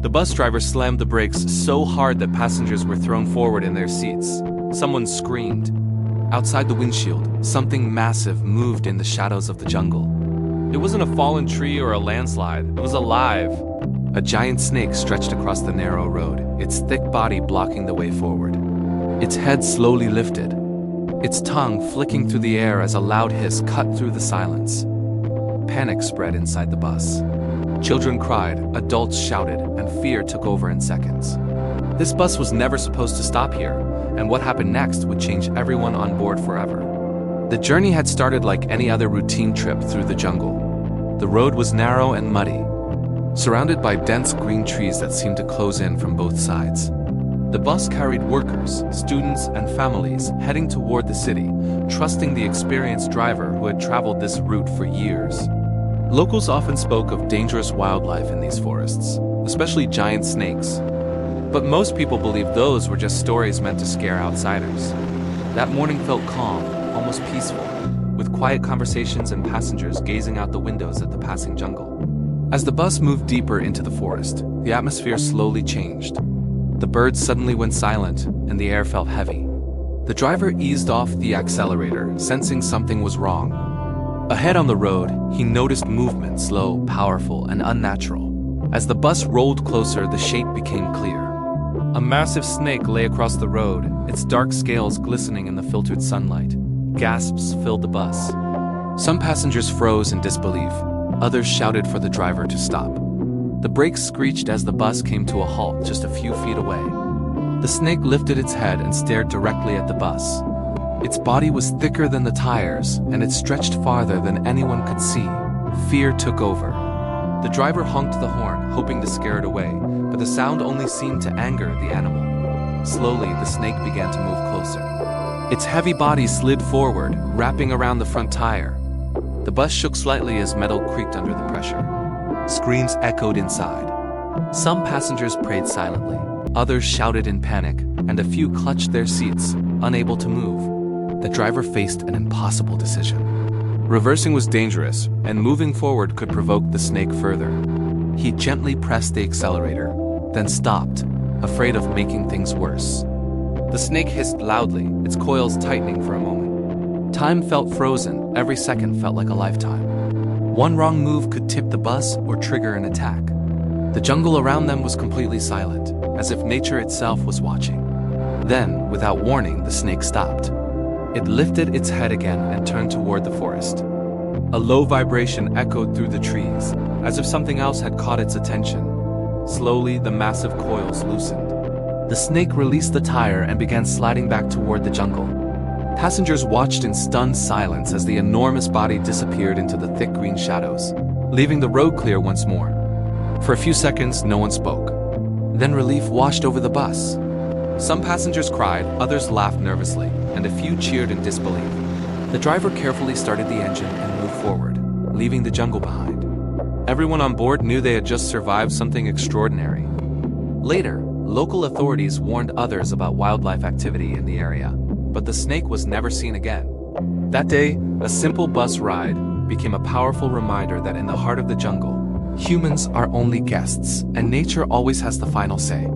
The bus driver slammed the brakes so hard that passengers were thrown forward in their seats. Someone screamed. Outside the windshield, something massive moved in the shadows of the jungle. It wasn't a fallen tree or a landslide. It was alive. A giant snake stretched across the narrow road, its thick body blocking the way forward. Its head slowly lifted, its tongue flicking through the air as a loud hiss cut through the silence. Panic spread inside the bus. Children cried, adults shouted, and fear took over in seconds. This bus was never supposed to stop here, and what happened next would change everyone on board forever. The journey had started like any other routine trip through the jungle. The road was narrow and muddy, surrounded by dense green trees that seemed to close in from both sides. The bus carried workers, students, and families heading toward the city, trusting the experienced driver who had traveled this route for years. Locals often spoke of dangerous wildlife in these forests, especially giant snakes. But most people believed those were just stories meant to scare outsiders. That morning felt calm, almost peaceful, with quiet conversations and passengers gazing out the windows at the passing jungle. As the bus moved deeper into the forest, the atmosphere slowly changed. The birds suddenly went silent, and the air felt heavy. The driver eased off the accelerator, sensing something was wrong. Ahead on the road, he noticed movement, slow, powerful, and unnatural. As the bus rolled closer, the shape became clear. A massive snake lay across the road, its dark scales glistening in the filtered sunlight. Gasps filled the bus. Some passengers froze in disbelief. Others shouted for the driver to stop. The brakes screeched as the bus came to a halt just a few feet away. The snake lifted its head and stared directly at the bus. Its body was thicker than the tires, and it stretched farther than anyone could see. Fear took over. The driver honked the horn, hoping to scare it away, but the sound only seemed to anger the animal. Slowly, the snake began to move closer. Its heavy body slid forward, wrapping around the front tire. The bus shook slightly as metal creaked under the pressure. Screams echoed inside. Some passengers prayed silently, others shouted in panic, and a few clutched their seats, unable to move. The driver faced an impossible decision. Reversing was dangerous, and moving forward could provoke the snake further. He gently pressed the accelerator, then stopped, afraid of making things worse. The snake hissed loudly, its coils tightening for a moment. Time felt frozen, every second felt like a lifetime. One wrong move could tip the bus or trigger an attack. The jungle around them was completely silent, as if nature itself was watching. Then, without warning, the snake stopped. It lifted its head again and turned toward the forest. A low vibration echoed through the trees, as if something else had caught its attention. Slowly, the massive coils loosened. The snake released the tire and began sliding back toward the jungle. Passengers watched in stunned silence as the enormous body disappeared into the thick green shadows, leaving the road clear once more. For a few seconds, no one spoke. Then relief washed over the bus. Some passengers cried, others laughed nervously, and a few cheered in disbelief. The driver carefully started the engine and moved forward, leaving the jungle behind. Everyone on board knew they had just survived something extraordinary. Later, local authorities warned others about wildlife activity in the area, but the snake was never seen again. That day, a simple bus ride became a powerful reminder that in the heart of the jungle, humans are only guests, and nature always has the final say.